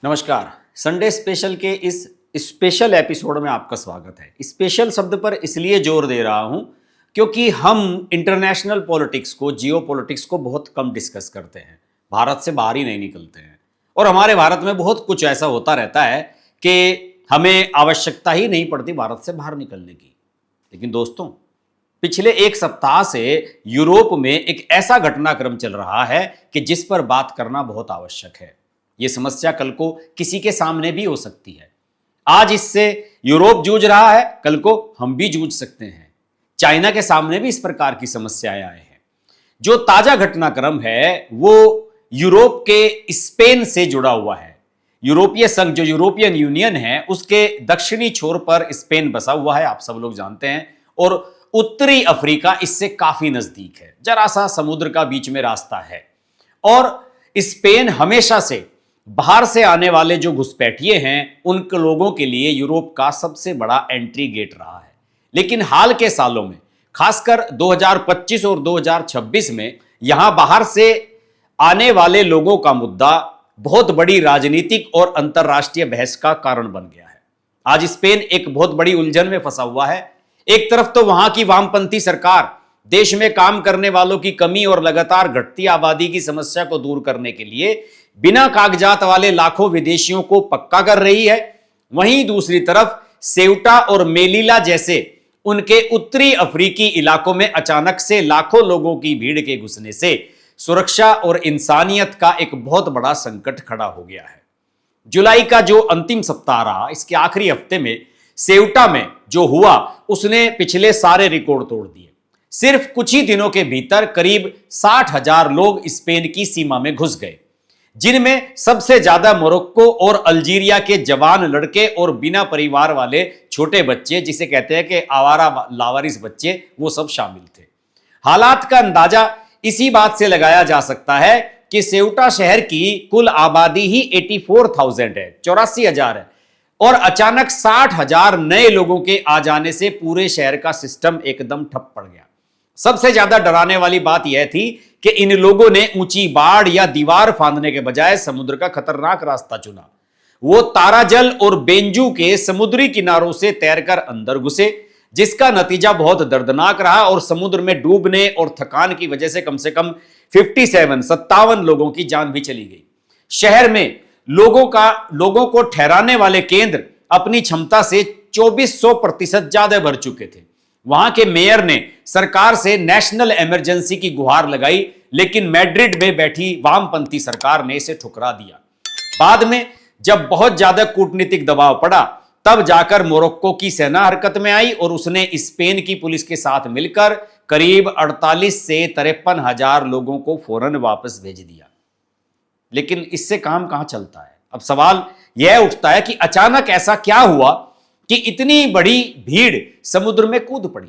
नमस्कार। Sunday special के इस स्पेशल एपिसोड में आपका स्वागत है। स्पेशल शब्द पर इसलिए जोर दे रहा हूं क्योंकि हम इंटरनेशनल पॉलिटिक्स को, जियो पॉलिटिक्स को बहुत कम डिस्कस करते हैं, भारत से बाहर ही नहीं निकलते हैं। और हमारे भारत में बहुत कुछ ऐसा होता रहता है कि हमें आवश्यकता ही नहीं पड़ती भारत से बाहर निकलने की। लेकिन दोस्तों, पिछले एक सप्ताह से यूरोप में एक ऐसा घटनाक्रम चल रहा है कि जिस पर बात करना बहुत आवश्यक है। ये समस्या कल को किसी के सामने भी हो सकती है। आज इससे यूरोप जूझ रहा है, कल को हम भी जूझ सकते हैं। चाइना के सामने भी इस प्रकार की समस्याएं आए हैं। जो ताजा घटनाक्रम है वो यूरोप के स्पेन से जुड़ा हुआ है। यूरोपीय संघ, जो यूरोपियन यूनियन है, उसके दक्षिणी छोर पर स्पेन बसा हुआ है, आप सब लोग जानते हैं। और उत्तरी अफ्रीका इससे काफी नजदीक है, जरा सा समुद्र का बीच में रास्ता है। और स्पेन हमेशा से बाहर से आने वाले जो घुसपैठिए हैं, उन लोगों के लिए यूरोप का सबसे बड़ा एंट्री गेट रहा है। लेकिन हाल के सालों में, खासकर 2025 और 2026 में, यहां बाहर से आने वाले लोगों का मुद्दा बहुत बड़ी राजनीतिक और अंतर्राष्ट्रीय बहस का कारण बन गया है। आज स्पेन एक बहुत बड़ी उलझन में फंसा हुआ है। एक तरफ तो वहां की वामपंथी सरकार देश में काम करने वालों की कमी और लगातार घटती आबादी की समस्या को दूर करने के लिए बिना कागजात वाले लाखों विदेशियों को पक्का कर रही है। वहीं दूसरी तरफ सेउटा और मेलिला जैसे उनके उत्तरी अफ्रीकी इलाकों में अचानक से लाखों लोगों की भीड़ के घुसने से सुरक्षा और इंसानियत का एक बहुत बड़ा संकट खड़ा हो गया है। जुलाई का जो अंतिम सप्ताह रहा, इसके आखिरी हफ्ते में सेउटा में जो हुआ, उसने पिछले सारे रिकॉर्ड तोड़ दिए। सिर्फ कुछ ही दिनों के भीतर करीब 60,000 लोग स्पेन की सीमा में घुस गए, जिनमें सबसे ज्यादा मोरक्को और अल्जीरिया के जवान लड़के और बिना परिवार वाले छोटे बच्चे, जिसे कहते हैं कि आवारा लावारिस बच्चे, वो सब शामिल थे। हालात का अंदाजा इसी बात से लगाया जा सकता है कि सेउटा शहर की कुल आबादी ही 84,000 है, 84,000 है। और अचानक 60,000 नए लोगों के आ जाने से पूरे शहर का सिस्टम एकदम ठप पड़ गया। सबसे ज्यादा डराने वाली बात यह थी कि इन लोगों ने ऊंची बाढ़ या दीवार फांदने के बजाय समुद्र का खतरनाक रास्ता चुना। वो ताराजल और बेंजू के समुद्री किनारों से तैरकर अंदर घुसे, जिसका नतीजा बहुत दर्दनाक रहा और समुद्र में डूबने और थकान की वजह से कम 57 लोगों की जान भी चली गई। शहर में लोगों को ठहराने वाले केंद्र अपनी क्षमता से 2400% ज्यादा भर चुके थे। वहां के मेयर ने सरकार से नेशनल इमरजेंसी की गुहार लगाई, लेकिन मैड्रिड में बैठी वामपंथी सरकार ने इसे ठुकरा दिया। बाद में जब बहुत ज्यादा कूटनीतिक दबाव पड़ा, तब जाकर मोरक्को की सेना हरकत में आई और उसने स्पेन की पुलिस के साथ मिलकर करीब 48 से 53,000 लोगों को फौरन वापस भेज दिया। लेकिन इससे काम कहां चलता है? अब सवाल यह उठता है कि अचानक ऐसा क्या हुआ कि इतनी बड़ी भीड़ समुद्र में कूद पड़ी।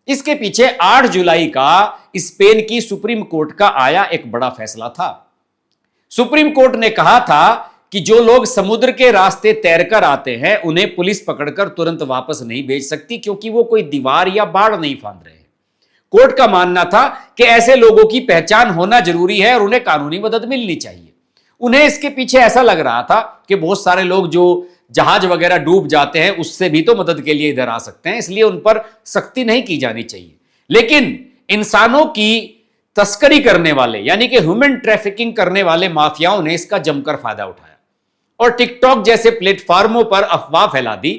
इसके पीछे 8 जुलाई का स्पेन की सुप्रीम कोर्ट का आया एक बड़ा फैसला था। सुप्रीम कोर्ट ने कहा था कि जो लोग समुद्र के रास्ते तैरकर आते हैं, उन्हें पुलिस पकड़कर तुरंत वापस नहीं भेज सकती, क्योंकि वो कोई दीवार या बाढ़ नहीं फांद रहे हैं। कोर्ट का मानना था कि ऐसे लोगों की पहचान होना जरूरी है और उन्हें कानूनी मदद मिलनी चाहिए। उन्हें इसके पीछे ऐसा लग रहा था कि बहुत सारे लोग जो जहाज वगैरह डूब जाते हैं, उससे भी तो मदद के लिए इधर आ सकते हैं, इसलिए उन पर सख्ती नहीं की जानी चाहिए। लेकिन इंसानों की तस्करी करने वाले, यानी कि ह्यूमन ट्रैफिकिंग करने वाले माफियाओं ने इसका जमकर फायदा उठाया और टिकटॉक जैसे प्लेटफॉर्मों पर अफवाह फैला दी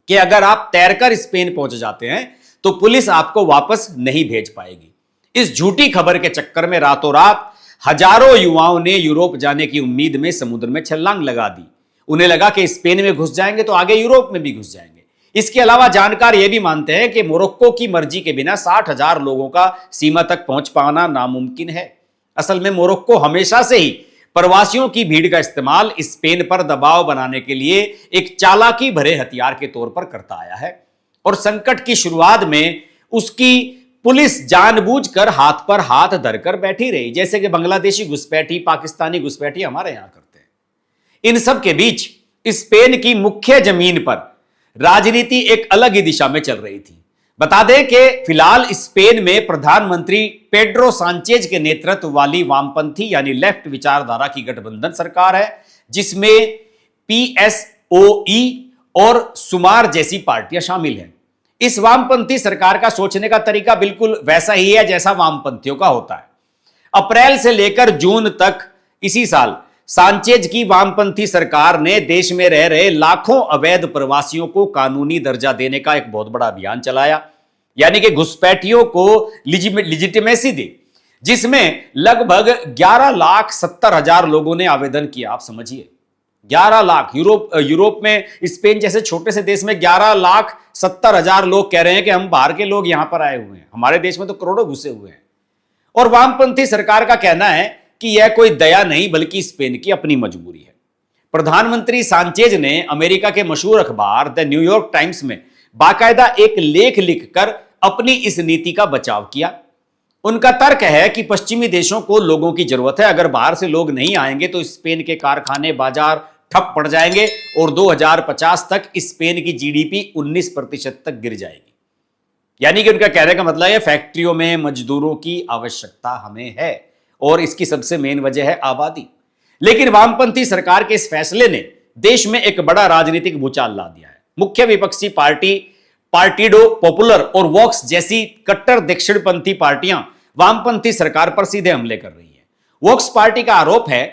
कि अगर आप तैरकर स्पेन पहुंच जाते हैं तो पुलिस आपको वापस नहीं भेज पाएगी। इस झूठी खबर के चक्कर में रातों रात हजारों युवाओं ने यूरोप जाने की उम्मीद में समुद्र में छलांग लगा दी। उन्हें लगा कि स्पेन में घुस जाएंगे तो आगे यूरोप में भी घुस जाएंगे। इसके अलावा जानकार यह भी मानते हैं कि मोरक्को की मर्जी के बिना 60,000 लोगों का सीमा तक पहुंच पाना नामुमकिन है। असल में मोरक्को हमेशा से ही प्रवासियों की भीड़ का इस्तेमाल स्पेन पर दबाव बनाने के लिए एक चालाकी भरे हथियार के तौर पर करता आया है। और संकट की शुरुआत में उसकी पुलिस जानबूझकर हाथ पर हाथ धरकर बैठी रही, जैसे कि बांग्लादेशी घुसपैठी, पाकिस्तानी घुसपैठी हमारे यहां करते हैं। इन सब के बीच स्पेन की मुख्य जमीन पर राजनीति एक अलग ही दिशा में चल रही थी। बता दें कि फिलहाल स्पेन में प्रधानमंत्री पेड्रो सांचेज के नेतृत्व वाली वामपंथी यानी लेफ्ट विचारधारा की गठबंधन सरकार है, जिसमें पीएसओई और सुमार जैसी पार्टियां शामिल हैं। इस वामपंथी सरकार का सोचने का तरीका बिल्कुल वैसा ही है जैसा वामपंथियों का होता है। अप्रैल से लेकर जून तक इसी साल सांचेज की वामपंथी सरकार ने देश में रह रहे लाखों अवैध प्रवासियों को कानूनी दर्जा देने का एक बहुत बड़ा अभियान चलाया, यानी कि घुसपैठियों को लिजिटिमेसी दी, जिसमें लगभग 11,70,000 लोगों ने आवेदन किया। आप समझिए 11 लाख। यूरोप में स्पेन जैसे छोटे से देश में 11,70,000 लोग कह रहे हैं कि हम बाहर के लोग यहां पर आए हुए हैं। हमारे देश में तो करोड़ों घुसे हुए हैं। और वामपंथी सरकार का कहना है कि यह कोई दया नहीं बल्कि स्पेन की अपनी मजबूरी है। प्रधानमंत्री सांचेज ने अमेरिका के मशहूर अखबार द न्यूयॉर्क टाइम्स में बाकायदा एक लेख लिखकर अपनी इस नीति का बचाव किया। उनका तर्क है कि पश्चिमी देशों को लोगों की जरूरत है, अगर बाहर से लोग नहीं आएंगे तो स्पेन के कारखाने बाजार ठप पड़ जाएंगे और 2050 तक स्पेन की जीडीपी 19% तक गिर जाएगी। यानी कि उनका कहने का मतलब है फैक्ट्रियों में मजदूरों की आवश्यकता हमें है और इसकी सबसे मेन वजह है आबादी। लेकिन वामपंथी सरकार के इस फैसले ने देश में एक बड़ा राजनीतिक भूचाल ला दिया है। मुख्य विपक्षी पार्टी पार्टिडो पॉपुलर और वॉक्स जैसी कट्टर दक्षिणपंथी पार्टियां वामपंथी सरकार पर सीधे हमले कर रही हैं। वॉक्स पार्टी का आरोप है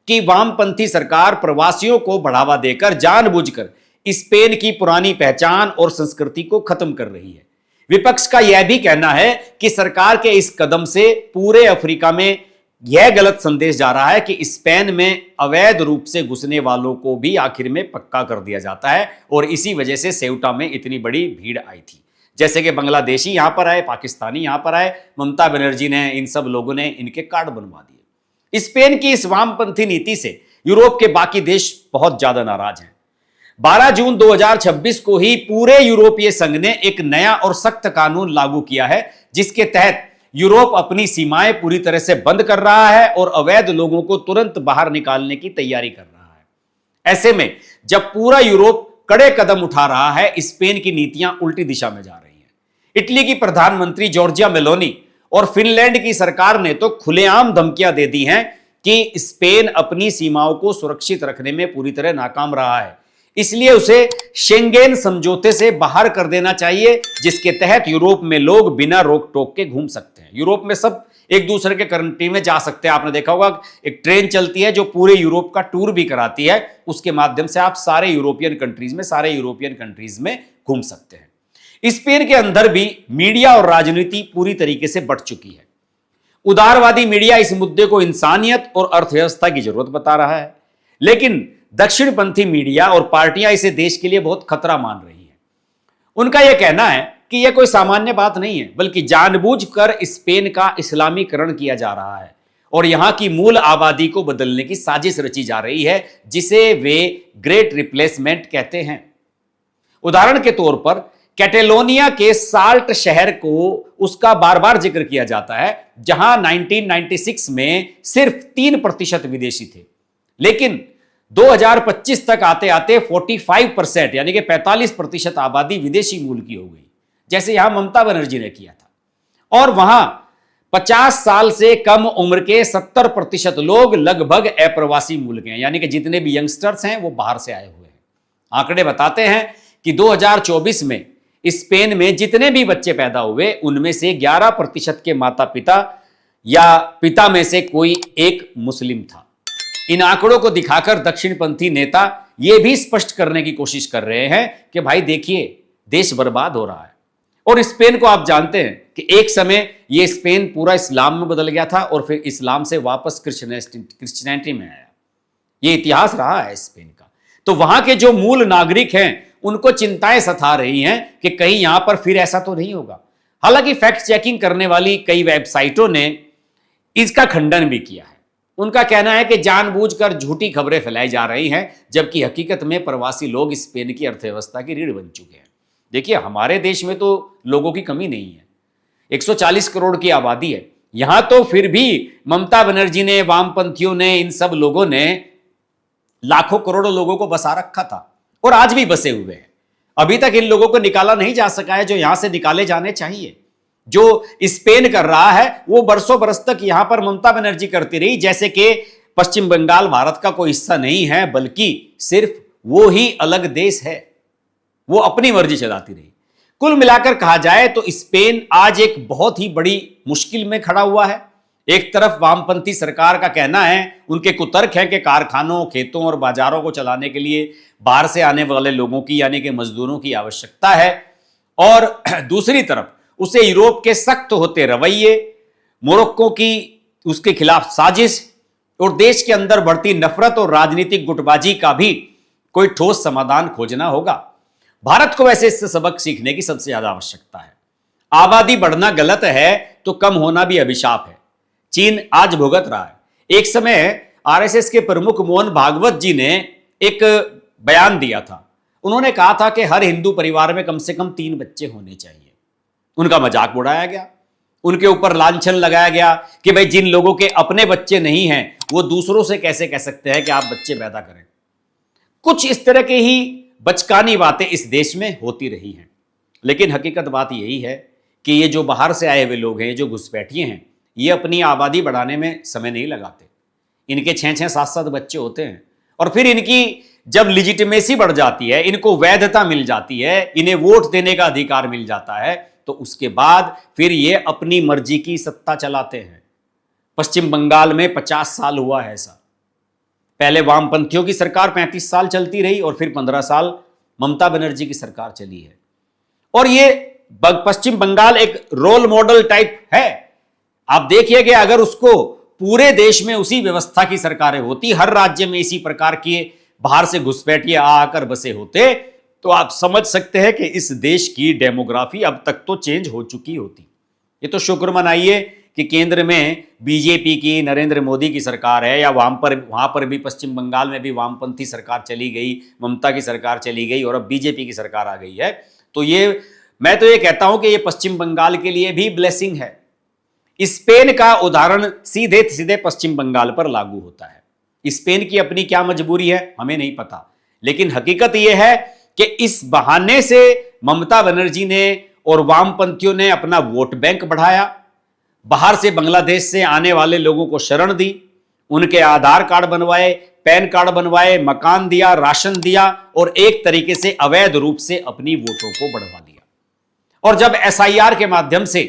कि वामपंथी सरकार प्रवासियों को बढ़ावा देकर जानबूझकर स्पेन की पुरानी पहचान और संस्कृति को खत्म कर रही है। विपक्ष का यह भी कहना है कि सरकार के इस कदम से पूरे अफ्रीका में यह गलत संदेश जा रहा है कि स्पेन में अवैध रूप से घुसने वालों को भी आखिर में पक्का कर दिया जाता है और इसी वजह से सेउटा में इतनी बड़ी भीड़ आई थी। जैसे कि बांग्लादेशी यहां पर आए, पाकिस्तानी यहां पर आए, ममता बनर्जी ने इन सब लोगों ने इनके कार्ड बनवा दिए। स्पेन की इस वामपंथी नीति से यूरोप के बाकी देश बहुत ज्यादा नाराज हैं। 12 जून 2026 को ही पूरे यूरोपीय संघ ने एक नया और सख्त कानून लागू किया है, जिसके तहत यूरोप अपनी सीमाएं पूरी तरह से बंद कर रहा है और अवैध लोगों को तुरंत बाहर निकालने की तैयारी कर रहा है। ऐसे में जब पूरा यूरोप कड़े कदम उठा रहा है, स्पेन की नीतियां उल्टी दिशा में जा रही हैं। इटली की प्रधानमंत्री जॉर्जिया मेलोनी और फिनलैंड की सरकार ने तो खुलेआम धमकियां दे दी हैं कि स्पेन अपनी सीमाओं को सुरक्षित रखने में पूरी तरह नाकाम रहा है, इसलिए उसे शेंगेन समझौते से बाहर कर देना चाहिए, जिसके तहत यूरोप में लोग बिना रोक टोक के घूम सकते हैं। यूरोप में सब एक दूसरे के कंट्री में जा सकते हैं। आपने देखा होगा एक ट्रेन चलती है जो पूरे यूरोप का टूर भी कराती है, उसके माध्यम से आप सारे यूरोपियन कंट्रीज में घूम सकते हैं। स्पेन के अंदर भी मीडिया और राजनीति पूरी तरीके से बढ़ चुकी है। उदारवादी मीडिया इस मुद्दे को इंसानियत और अर्थव्यवस्था की जरूरत बता रहा है, लेकिन दक्षिणपंथी मीडिया और पार्टियां इसे देश के लिए बहुत खतरा मान रही हैं। उनका यह कहना है कि यह कोई सामान्य बात नहीं है, बल्कि जानबूझकर स्पेन का इस्लामीकरण किया जा रहा है और यहां की मूल आबादी को बदलने की साजिश रची जा रही है, जिसे वे ग्रेट रिप्लेसमेंट कहते हैं। उदाहरण के तौर पर कैटेलोनिया के साल्ट शहर को उसका बार बार जिक्र किया जाता है, जहां 1996 में सिर्फ 3% विदेशी थे, लेकिन 2025 तक आते आते 45% यानी कि 45% आबादी विदेशी मूल की हो गई, जैसे यहां ममता बनर्जी ने किया था। और वहां 50 साल से कम उम्र के 70% लोग लगभग अप्रवासी मूल के हैं, यानी कि जितने भी यंगस्टर्स हैं वो बाहर से आए हुए हैं। आंकड़े बताते हैं कि 2024 में स्पेन में जितने भी बच्चे पैदा हुए उनमें से 11% के माता पिता या पिता में से कोई एक मुस्लिम था। इन आंकड़ों को दिखाकर दक्षिणपंथी नेता यह भी स्पष्ट करने की कोशिश कर रहे हैं कि भाई देखिए देश बर्बाद हो रहा है। और स्पेन को आप जानते हैं कि एक समय यह स्पेन पूरा इस्लाम में बदल गया था और फिर इस्लाम से वापस क्रिश्चियनिटी में आया। यह इतिहास रहा है स्पेन का। तो वहां के जो मूल नागरिक हैं उनको चिंताएं सता रही हैं कि कहीं यहां पर फिर ऐसा तो नहीं होगा। हालांकि फैक्ट चेकिंग करने वाली कई वेबसाइटों ने इसका खंडन भी किया है। उनका कहना है कि जानबूझकर झूठी खबरें फैलाई जा रही हैं, जबकि हकीकत में प्रवासी लोग स्पेन की अर्थव्यवस्था की रीढ़ बन चुके हैं। देखिए हमारे देश में तो लोगों की कमी नहीं है, 140 करोड़ की आबादी है। यहां तो फिर भी ममता बनर्जी ने, वामपंथियों ने, इन सब लोगों ने लाखों करोड़ों लोगों को बसा रखा था और आज भी बसे हुए हैं। अभी तक इन लोगों को निकाला नहीं जा सका है जो यहां से निकाले जाने चाहिए। जो स्पेन कर रहा है वो बरसों बरस तक यहां पर ममता बनर्जी करती रही, जैसे कि पश्चिम बंगाल भारत का कोई हिस्सा नहीं है, बल्कि सिर्फ वो ही अलग देश है। वो अपनी मर्जी चलाती रही। कुल मिलाकर कहा जाए तो स्पेन आज एक बहुत ही बड़ी मुश्किल में खड़ा हुआ है। एक तरफ वामपंथी सरकार का कहना है, उनके कुतर्क है कि कारखानों, खेतों और बाजारों को चलाने के लिए बाहर से आने वाले लोगों की यानी कि मजदूरों की आवश्यकता है, और दूसरी तरफ उसे यूरोप के सख्त होते रवैये, मोरक्को की उसके खिलाफ साजिश और देश के अंदर बढ़ती नफरत और राजनीतिक गुटबाजी का भी कोई ठोस समाधान खोजना होगा। भारत को वैसे इससे सबक सीखने की सबसे ज्यादा आवश्यकता है। आबादी बढ़ना गलत है तो कम होना भी अभिशाप है। चीन आज भुगत रहा है। एक समय आरएसएस के प्रमुख मोहन भागवत जी ने एक बयान दिया था। उन्होंने कहा था कि हर हिंदू परिवार में कम से कम 3 बच्चे होने चाहिए। उनका मजाक उड़ाया गया, उनके ऊपर लांछन लगाया गया कि भाई जिन लोगों के अपने बच्चे नहीं हैं वो दूसरों से कैसे कह सकते हैं कि आप बच्चे पैदा करें। कुछ इस तरह की ही बचकानी बातें इस देश में होती रही हैं। लेकिन हकीकत बात यही है कि ये जो बाहर से आए हुए लोग हैं, जो घुसपैठिए हैं, ये अपनी आबादी बढ़ाने में समय नहीं लगाते। इनके 6-6, 7-7 बच्चे होते हैं और फिर इनकी जब लिजिटिमेसी बढ़ जाती है, इनको वैधता मिल जाती है, इन्हें वोट देने का अधिकार मिल जाता है, तो उसके बाद फिर ये अपनी मर्जी की सत्ता चलाते हैं। पश्चिम बंगाल में 50 साल हुआ है ऐसा। पहले वामपंथियों की सरकार 35 साल चलती रही और फिर 15 साल ममता बनर्जी की सरकार चली है। और ये पश्चिम बंगाल एक रोल मॉडल टाइप है। आप देखिए कि अगर उसको पूरे देश में उसी व्यवस्था की सरकारें होती, हर राज्य में इसी प्रकार के बाहर से घुसपैठिए आकर बसे होते, तो आप समझ सकते हैं कि इस देश की डेमोग्राफी अब तक तो चेंज हो चुकी होती। ये तो शुक्र मनाइए कि केंद्र में बीजेपी की, नरेंद्र मोदी की सरकार है, या वहां पर भी पश्चिम बंगाल में भी वामपंथी सरकार चली गई, ममता की सरकार चली गई और अब बीजेपी की सरकार आ गई है। तो ये मैं तो ये कहता हूं कि ये पश्चिम बंगाल के लिए भी ब्लेसिंग है। स्पेन का उदाहरण सीधे सीधे पश्चिम बंगाल पर लागू होता है। स्पेन की अपनी क्या मजबूरी है हमें नहीं पता, लेकिन हकीकत यह है कि इस बहाने से ममता बनर्जी ने और वामपंथियों ने अपना वोट बैंक बढ़ाया, बाहर से बांग्लादेश से आने वाले लोगों को शरण दी, उनके आधार कार्ड बनवाए, पैन कार्ड बनवाए, मकान दिया, राशन दिया और एक तरीके से अवैध रूप से अपनी वोटों को बढ़वा दिया। और जब एसआईआर के माध्यम से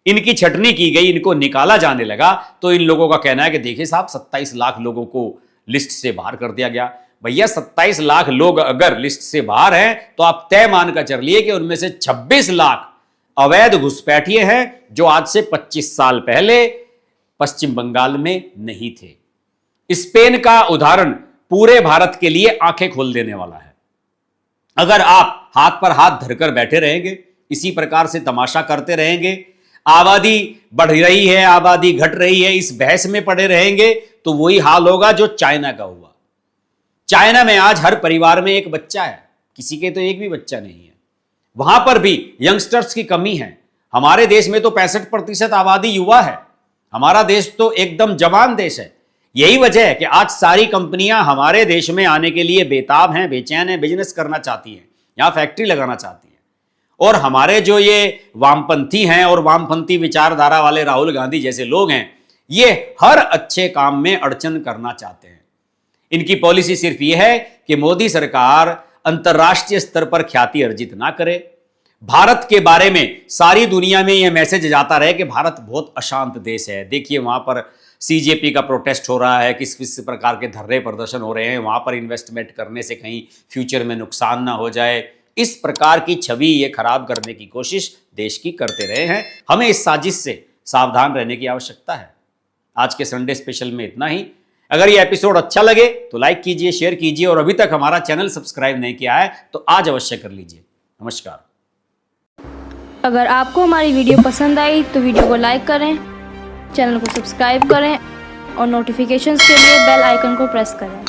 इनकी छटनी की गई, इनको निकाला जाने लगा, तो इन लोगों का कहना है कि देखिए साहब 27 लाख लोगों को लिस्ट से बाहर कर दिया गया। भैया 27 लाख लोग अगर लिस्ट से बाहर हैं तो आप तय मानकर चलिए कि उनमें से 26 लाख अवैध घुसपैठिए हैं जो आज से 25 साल पहले पश्चिम बंगाल में नहीं थे। स्पेन का उदाहरण पूरे भारत के लिए आंखें खोल देने वाला है। अगर आप हाथ पर हाथ धरकर बैठे रहेंगे, इसी प्रकार से तमाशा करते रहेंगे, आबादी बढ़ रही है, आबादी घट रही है, इस बहस में पड़े रहेंगे, तो वही हाल होगा जो चाइना का हुआ। चाइना में आज हर परिवार में एक बच्चा है, किसी के तो एक भी बच्चा नहीं है। वहां पर भी यंगस्टर्स की कमी है। हमारे देश में तो 65% आबादी युवा है। हमारा देश तो एकदम जवान देश है। यही वजह है कि आज सारी कंपनियां हमारे देश में आने के लिए बेताब हैं, बेचैन हैं, बिजनेस करना चाहती हैं, यहां फैक्ट्री लगाना चाहती हैं। और हमारे जो ये वामपंथी हैं और वामपंथी विचारधारा वाले राहुल गांधी जैसे लोग हैं, ये हर अच्छे काम में अड़चन करना चाहते हैं। इनकी पॉलिसी सिर्फ यह है कि मोदी सरकार अंतर्राष्ट्रीय स्तर पर ख्याति अर्जित ना करे, भारत के बारे में सारी दुनिया में यह मैसेज जाता रहे कि भारत बहुत अशांत देश है। देखिए वहां पर सीजेपी का प्रोटेस्ट हो रहा है, किस किस प्रकार के धरने प्रदर्शन हो रहे हैं, वहां पर इन्वेस्टमेंट करने से कहीं फ्यूचर में नुकसान ना हो जाए। इस प्रकार की छवि ये खराब करने की कोशिश देश की करते रहे हैं। हमें इस साजिश से सावधान रहने की आवश्यकता है। आज के संडे स्पेशल में इतना ही। अगर ये एपिसोड अच्छा लगे तो लाइक कीजिए, शेयर कीजिए और अभी तक हमारा चैनल सब्सक्राइब नहीं किया है तो आज अवश्य कर लीजिए। नमस्कार। अगर आपको हमारी वीडियो पसंद आई तो वीडियो को लाइक करें, चैनल को सब्सक्राइब करें और नोटिफिकेशंस के लिए बेल आइकन को प्रेस करें।